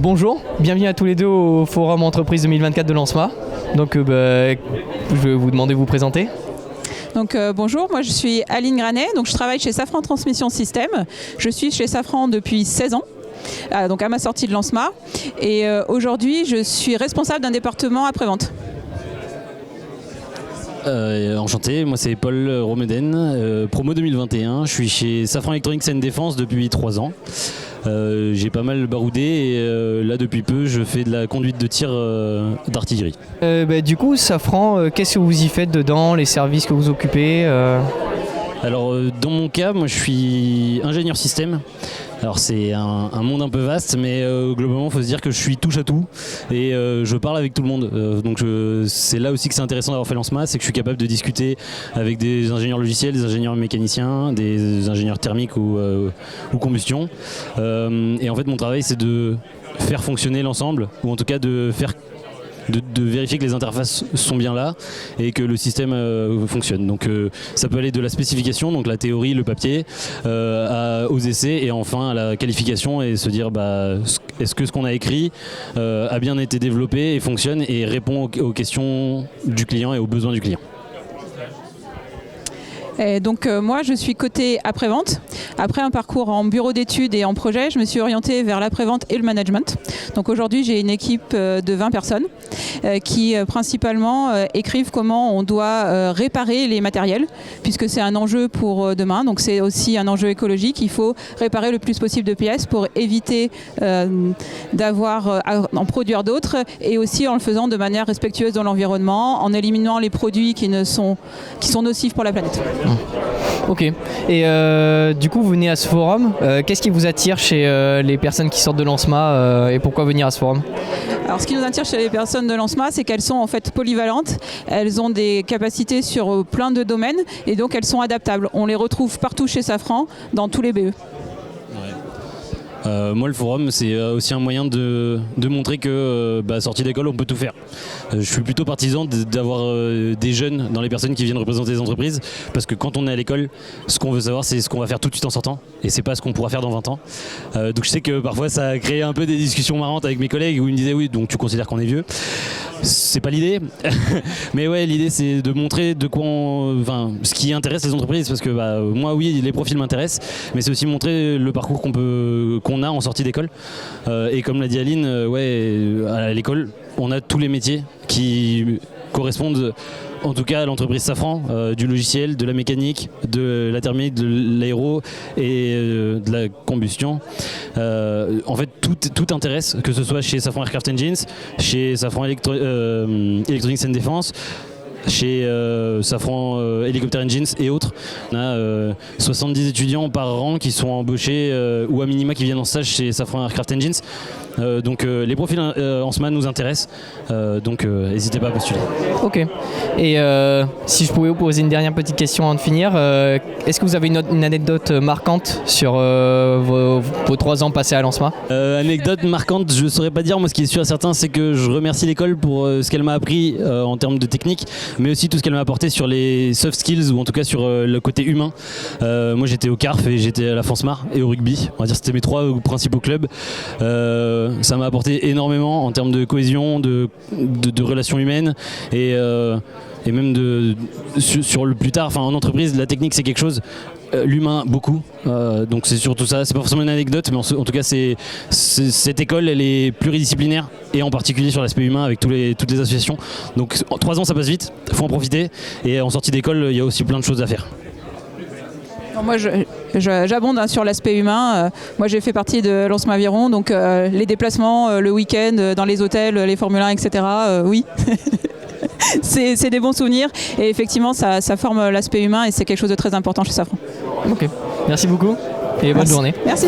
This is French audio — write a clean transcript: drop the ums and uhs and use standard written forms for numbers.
Bonjour, bienvenue à tous les deux au Forum Entreprise 2024 de Lancema. Donc je vais vous demander de vous présenter. Donc bonjour, moi je suis Aline Granet, donc je travaille chez Safran Transmission Système. Je suis chez Safran depuis 16 ans. Donc à ma sortie de Lancema. Et aujourd'hui, je suis responsable d'un département après-vente. Enchanté, moi c'est Paul Romeden, promo 2021. Je suis chez Safran Electronics & Défense depuis 3 ans. J'ai pas mal baroudé et là depuis peu je fais de la conduite de tir d'artillerie. Du coup, Safran, qu'est-ce que vous y faites dedans, les services que vous occupez Alors dans mon cas, moi je suis ingénieur système. Alors c'est un monde un peu vaste, mais globalement il faut se dire que je suis touche à tout et je parle avec tout le monde. Donc c'est là aussi que c'est intéressant d'avoir fait Lancema, c'est que je suis capable de discuter avec des ingénieurs logiciels, des ingénieurs mécaniciens, des ingénieurs thermiques ou combustion. Et en fait mon travail c'est de faire fonctionner l'ensemble, ou en tout cas de vérifier que les interfaces sont bien là et que le système fonctionne. Donc ça peut aller de la spécification, donc la théorie, le papier, aux essais et enfin à la qualification et se dire est-ce que ce qu'on a écrit a bien été développé et fonctionne et répond aux questions du client et aux besoins du client. Et donc moi je suis côté après-vente. Après un parcours en bureau d'études et en projet, je me suis orientée vers l'après-vente et le management. Donc aujourd'hui j'ai une équipe de 20 personnes qui principalement écrivent comment on doit réparer les matériels, puisque c'est un enjeu pour demain, donc c'est aussi un enjeu écologique. Il faut réparer le plus possible de pièces pour éviter d'avoir à en produire d'autres, et aussi en le faisant de manière respectueuse dans l'environnement, en éliminant les produits qui sont nocifs pour la planète. Ok. Et du coup, vous venez à ce forum. Qu'est-ce qui vous attire chez les personnes qui sortent de Lancema et pourquoi venir à ce forum ? Alors ce qui nous attire chez les personnes de Lancema, c'est qu'elles sont en fait polyvalentes. Elles ont des capacités sur plein de domaines et donc elles sont adaptables. On les retrouve partout chez Safran, dans tous les BE. Moi le forum c'est aussi un moyen de montrer que sortie d'école on peut tout faire. Je suis plutôt partisan d'avoir des jeunes dans les personnes qui viennent représenter les entreprises, parce que quand on est à l'école, ce qu'on veut savoir c'est ce qu'on va faire tout de suite en sortant et c'est pas ce qu'on pourra faire dans 20 ans. Donc je sais que parfois ça a créé un peu des discussions marrantes avec mes collègues où ils me disaient oui donc tu considères qu'on est vieux. C'est pas l'idée, mais ouais, l'idée c'est de montrer de quoi ce qui intéresse les entreprises, parce que moi oui les profils m'intéressent, mais c'est aussi montrer le parcours qu'on a en sortie d'école. Et comme l'a dit Aline, à l'école on a tous les métiers qui correspondent en tout cas à l'entreprise Safran, du logiciel, de la mécanique, de la thermique, de l'aéro et de la combustion. En fait tout intéresse, que ce soit chez Safran Aircraft Engines, chez Safran Electronics & Défense, chez Safran Helicopter Engines et autres. On a 70 étudiants par rang qui sont embauchés ou à minima qui viennent en stage chez Safran Aircraft Engines. Donc les profils en SMAN nous intéressent, donc n'hésitez pas à postuler. Ok. Et si je pouvais vous poser une dernière petite question avant de finir, est-ce que vous avez une anecdote marquante sur vos 3 ans passés à Lancema ? Anecdote marquante, je ne saurais pas dire. Moi ce qui est sûr et certain c'est que je remercie l'école pour ce qu'elle m'a appris en termes de technique, mais aussi tout ce qu'elle m'a apporté sur les soft skills, ou en tout cas sur le côté humain. Moi j'étais au CARF et j'étais à la FanSmart et au rugby, on va dire c'était mes 3 principaux clubs. Ça m'a apporté énormément en termes de cohésion, de relations humaines et même sur le plus tard, en entreprise, la technique c'est quelque chose, l'humain beaucoup, donc c'est surtout ça, c'est pas forcément une anecdote, mais en tout cas cette école elle est pluridisciplinaire et en particulier sur l'aspect humain avec toutes les associations, donc 3 ans ça passe vite, faut en profiter, et en sortie d'école il y a aussi plein de choses à faire. Moi, j'abonde sur l'aspect humain. Moi, j'ai fait partie de Lancema Aviron, donc les déplacements le week-end dans les hôtels, les Formule 1, etc. Oui, c'est des bons souvenirs. Et effectivement, ça forme l'aspect humain et c'est quelque chose de très important chez Safran. Ok, merci beaucoup et bonne journée. Merci.